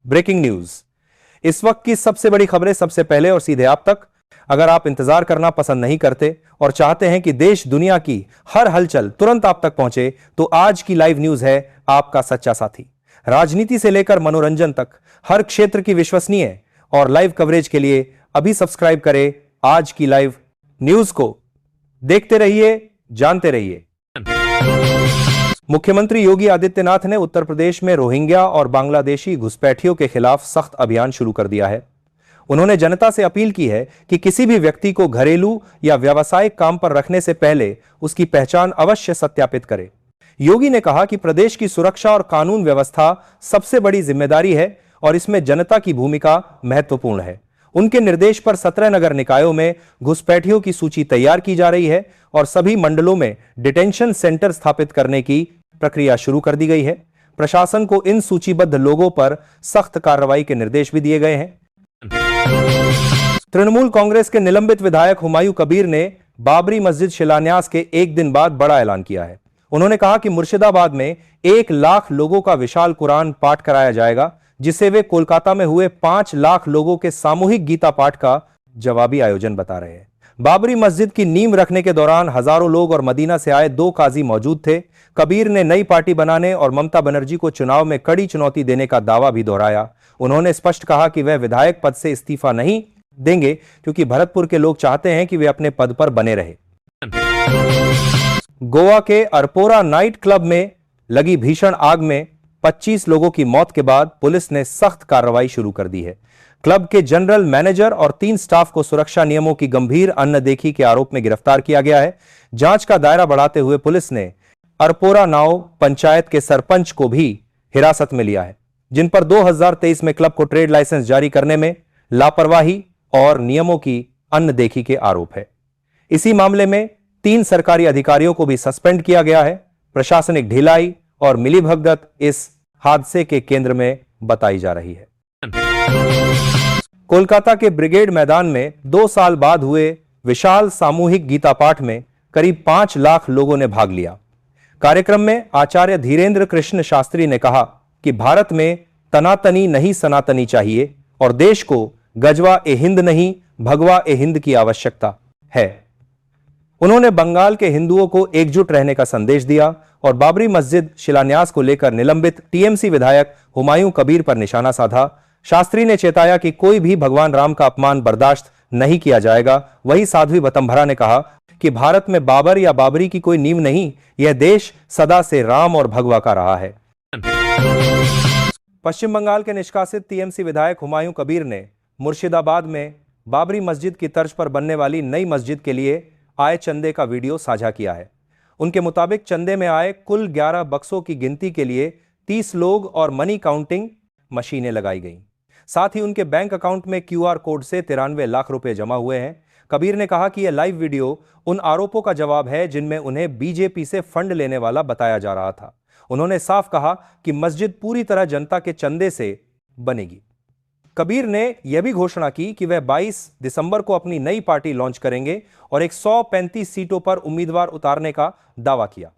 Breaking news. इस वक्त की सबसे बड़ी खबरें सबसे पहले और सीधे आप तक। अगर आप इंतजार करना पसंद नहीं करते और चाहते हैं कि देश दुनिया की हर हलचल तुरंत आप तक पहुंचे, तो आज की लाइव न्यूज है आपका सच्चा साथी। राजनीति से लेकर मनोरंजन तक हर क्षेत्र की विश्वसनीय और लाइव कवरेज के लिए अभी सब्सक्राइब करें आज की लाइव न्यूज को। देखते रहिए, जानते रहिए। मुख्यमंत्री योगी आदित्यनाथ ने उत्तर प्रदेश में रोहिंग्या और बांग्लादेशी घुसपैठियों के खिलाफ सख्त अभियान शुरू कर दिया है। उन्होंने जनता से अपील की है कि किसी भी व्यक्ति को घरेलू या व्यावसायिक काम पर रखने से पहले उसकी पहचान अवश्य सत्यापित करें। योगी ने कहा कि प्रदेश की सुरक्षा और कानून व्यवस्था सबसे बड़ी जिम्मेदारी है और इसमें जनता की भूमिका महत्वपूर्ण है। उनके निर्देश पर 17 नगर निकायों में घुसपैठियों की सूची तैयार की जा रही है और सभी मंडलों में डिटेंशन सेंटर स्थापित करने की प्रक्रिया शुरू कर दी गई है। प्रशासन को इन सूचीबद्ध लोगों पर सख्त कार्रवाई के निर्देश भी दिए गए हैं। तृणमूल कांग्रेस के निलंबित विधायक हुमायूं कबीर ने बाबरी मस्जिद शिलान्यास के एक दिन बाद बड़ा ऐलान किया है। उन्होंने कहा कि मुर्शिदाबाद में 1 लाख लोगों का विशाल कुरान पाठ कराया जाएगा, जिसे वे कोलकाता में हुए 5 लाख लोगों के सामूहिक गीता पाठ का जवाबी आयोजन बता रहे हैं। बाबरी मस्जिद की नींव रखने के दौरान हजारों लोग और मदीना से आए 2 काजी मौजूद थे। कबीर ने नई पार्टी बनाने और ममता बनर्जी को चुनाव में कड़ी चुनौती देने का दावा भी दोहराया। उन्होंने स्पष्ट कहा कि वह विधायक पद से इस्तीफा नहीं देंगे, क्योंकि भरतपुर के लोग चाहते हैं कि वे अपने पद पर बने रहे। गोवा के अरपोरा नाइट क्लब में लगी भीषण आग में 25 लोगों की मौत के बाद पुलिस ने सख्त कार्रवाई शुरू कर दी है। क्लब के जनरल मैनेजर और 3 स्टाफ को सुरक्षा नियमों की गंभीर अनदेखी के आरोप में गिरफ्तार किया गया है। जांच का दायरा बढ़ाते हुए पुलिस ने अरपोरा नाव पंचायत के सरपंच को भी हिरासत में लिया है, जिन पर 2023 में क्लब को ट्रेड लाइसेंस जारी करने में लापरवाही और नियमों की अनदेखी के आरोप है। इसी मामले में 3 सरकारी अधिकारियों को भी सस्पेंड किया गया है। प्रशासनिक ढिलाई और मिलीभगत इस हादसे के केंद्र में बताई जा रही है। कोलकाता के ब्रिगेड मैदान में 2 साल बाद हुए विशाल सामूहिक गीता पाठ में करीब 5 लाख लोगों ने भाग लिया। कार्यक्रम में आचार्य धीरेन्द्र कृष्ण शास्त्री ने कहा कि भारत में तनातनी नहीं सनातनी चाहिए और देश को गजवा ए हिंद नहीं भगवा ए हिंद की आवश्यकता है। उन्होंने बंगाल के हिंदुओं को एकजुट रहने का संदेश दिया और बाबरी मस्जिद शिलान्यास को लेकर निलंबित टीएमसी विधायक हुमायूं कबीर पर निशाना साधा। शास्त्री ने चेताया कि कोई भी भगवान राम का अपमान बर्दाश्त नहीं किया जाएगा। वहीं साध्वी बतंभरा ने कहा कि भारत में बाबर या बाबरी की कोई नींव नहीं, यह देश सदा से राम और भगवा का रहा है। पश्चिम बंगाल के निष्कासित टीएमसी विधायक हुमायूं कबीर ने मुर्शिदाबाद में बाबरी मस्जिद की तर्ज पर बनने वाली नई मस्जिद के लिए आए चंदे का वीडियो साझा किया है। उनके मुताबिक चंदे में आए कुल 11 बक्सों की गिनती के लिए 30 लोग और मनी काउंटिंग मशीनें लगाई गईं। साथ ही उनके बैंक अकाउंट में QR कोड से 93 लाख रुपए जमा हुए हैं। कबीर ने कहा कि यह लाइव वीडियो उन आरोपों का जवाब है जिनमें उन्हें बीजेपी से फंड लेने वाला बताया जा रहा था। उन्होंने साफ कहा कि मस्जिद पूरी तरह जनता के चंदे से बनेगी। कबीर ने यह भी घोषणा की कि वह 22 दिसंबर को अपनी नई पार्टी लॉन्च करेंगे और 135 सीटों पर उम्मीदवार उतारने का दावा किया।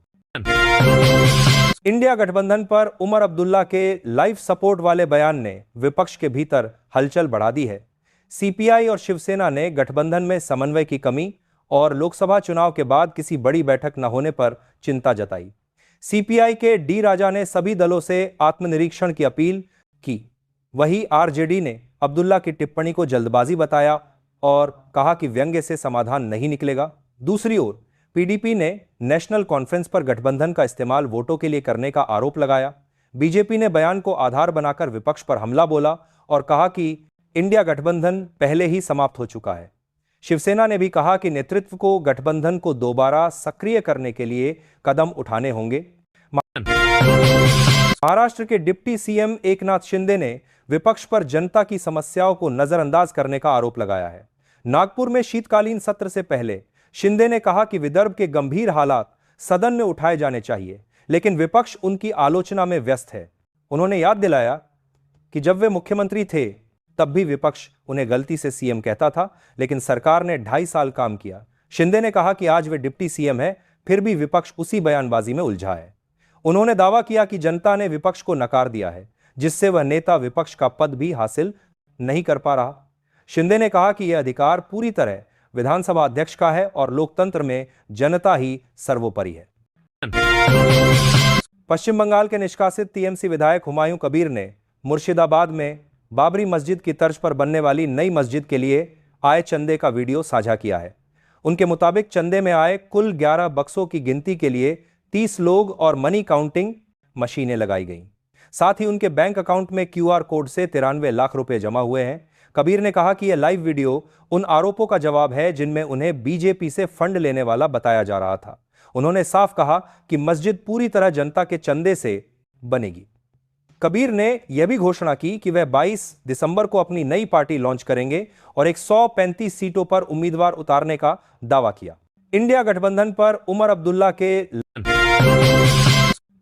इंडिया गठबंधन पर उमर अब्दुल्ला के लाइव सपोर्ट वाले बयान ने विपक्ष के भीतर हलचल बढ़ा दी है। सीपीआई और शिवसेना ने गठबंधन में समन्वय की कमी और लोकसभा चुनाव के बाद किसी बड़ी बैठक न होने पर चिंता जताई। सीपीआई के डी राजा ने सभी दलों से आत्मनिरीक्षण की अपील की। वहीं आरजेडी ने अब्दुल्ला की टिप्पणी को जल्दबाजी बताया और कहा कि व्यंग्य से समाधान नहीं निकलेगा। दूसरी ओर पीडीपी ने नेशनल कॉन्फ्रेंस पर गठबंधन का इस्तेमाल वोटों के लिए करने का आरोप लगाया। बीजेपी ने बयान को आधार बनाकर विपक्ष पर हमला बोला और कहा कि इंडिया गठबंधन पहले ही समाप्त हो चुका है। शिवसेना ने भी कहा कि नेतृत्व को गठबंधन को दोबारा सक्रिय करने के लिए कदम उठाने होंगे। महाराष्ट्र के डिप्टी सीएम एकनाथ शिंदे ने विपक्ष पर जनता की समस्याओं को नजरअंदाज करने का आरोप लगाया है। नागपुर में शीतकालीन सत्र से पहले शिंदे ने कहा कि विदर्भ के गंभीर हालात सदन में उठाए जाने चाहिए, लेकिन विपक्ष उनकी आलोचना में व्यस्त है। उन्होंने याद दिलाया कि जब वे मुख्यमंत्री थे तब भी विपक्ष उन्हें गलती से सीएम कहता था, लेकिन सरकार ने 2.5 साल काम किया। शिंदे ने कहा कि आज वे डिप्टी सीएम है, फिर भी विपक्ष उसी बयानबाजी में उलझा है। उन्होंने दावा किया कि जनता ने विपक्ष को नकार दिया है, जिससे वह नेता विपक्ष का पद भी हासिल नहीं कर पा रहा। शिंदे ने कहा कि यह अधिकार पूरी तरह विधानसभा अध्यक्ष का है और लोकतंत्र में जनता ही सर्वोपरि है। पश्चिम बंगाल के निष्कासित टीएमसी विधायक हुमायूं कबीर ने मुर्शिदाबाद में बाबरी मस्जिद की तर्ज पर बनने वाली नई मस्जिद के लिए आए चंदे का वीडियो साझा किया है। उनके मुताबिक चंदे में आए कुल 11 बक्सों की गिनती के लिए 30 लोग और मनी काउंटिंग मशीनें लगाई गईं। साथ ही उनके बैंक अकाउंट में क्यूआर कोड से 93 लाख रुपए जमा हुए हैं। कबीर ने कहा कि यह लाइव वीडियो उन आरोपों का जवाब है जिनमें उन्हें बीजेपी से फंड लेने वाला बताया जा रहा था। उन्होंने साफ कहा कि मस्जिद पूरी तरह जनता के चंदे से बनेगी। कबीर ने यह भी घोषणा की कि वह 22 दिसंबर को अपनी नई पार्टी लॉन्च करेंगे और 135 सीटों पर उम्मीदवार उतारने का दावा किया। इंडिया गठबंधन पर उमर अब्दुल्ला के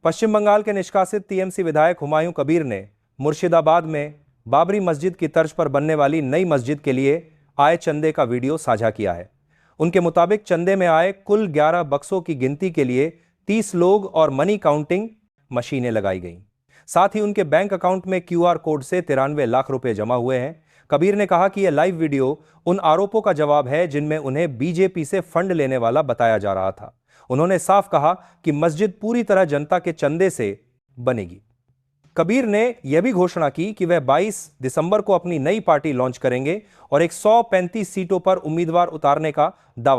पश्चिम बंगाल के निष्कासित टीएमसी विधायक हुमायूं कबीर ने मुर्शिदाबाद में बाबरी मस्जिद की तर्ज पर बनने वाली नई मस्जिद के लिए आए चंदे का वीडियो साझा किया है। उनके मुताबिक चंदे में आए कुल 11 बक्सों की गिनती के लिए 30 लोग और मनी काउंटिंग मशीनें लगाई गईं। साथ ही उनके बैंक अकाउंट में क्यूआर कोड से 93 लाख रुपए जमा हुए हैं। कबीर ने कहा कि यह लाइव वीडियो उन आरोपों का जवाब है जिनमें उन्हें बीजेपी से फंड लेने वाला बताया जा रहा था। उन्होंने साफ कहा कि मस्जिद पूरी तरह जनता के चंदे से बनेगी। कबीर ने यह भी घोषणा की कि वह 22 दिसंबर को अपनी नई पार्टी लॉन्च करेंगे और 135 सीटों पर उम्मीदवार उतारने का दावा